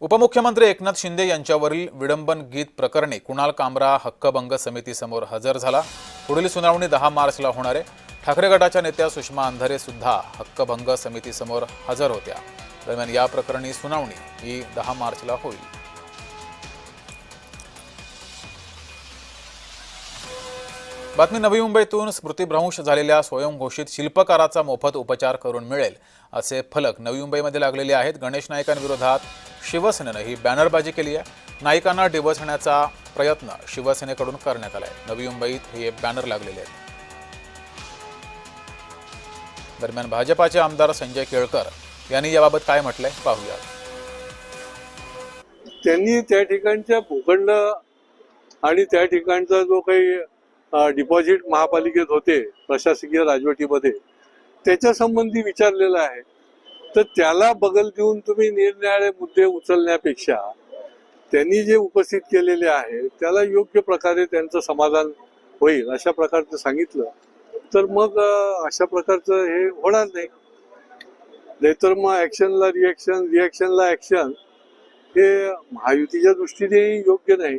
उपमुख्यमंत्री एकनाथ शिंदे यांच्यावरील विडंबन गीत प्रकरणी कुणाल कामरा हक्कभंग समितीसमोर हजर झाला। पुढील सुनावणी 10 मार्चला होणार आहे। ठाकरे गटाच्या नेत्या सुषमा अंधारे सुद्धा हक्कभंग समितीसमोर हजर होत्या। दरम्यान या प्रकरणी सुनावणी ही 10 मार्चला होईल। बातमी नवी मुंबईतून स्मृतिभ्रंश झालेल्या स्वयंघोषित शिल्पकाराचा मोफत उपचार करून मिळेल असे फलक नवी मुंबईमध्ये लागलेले आहेत। गणेश नाईकांविरोधात शिवसेनेने ही बॅनरबाजी केली आहे। नाईकांना डिवचण्याचा प्रयत्न शिवसेनेकडून करण्यात आलाय। नवी मुंबईत हे बॅनर लागलेले आहेत। दरम्यान भाजपाचे आमदार संजय केळकर यांनी याबाबत काय म्हटलंय पाहूया। त्यांनी त्या ठिकाणच्या भूखंड आणि त्या ठिकाणचा जो काही डिपॉझिट महापालिकेत होते प्रशासकीय राजवटीमध्ये त्याच्या संबंधी विचारलेलं आहे। तर त्याला बगल देऊन तुम्ही निरनिराळे मुद्दे उचलण्यापेक्षा त्यांनी जे उपस्थित केलेले आहे त्याला योग्य प्रकारे त्यांचं समाधान होईल अशा प्रकारचं सांगितलं तर मग अशा प्रकारचं हे होणार नाही। नाहीतर मग ऍक्शनला रिॲक्शन, रिॲक्शनला ऍक्शन हे महायुतीच्या दृष्टीने योग्य नाही।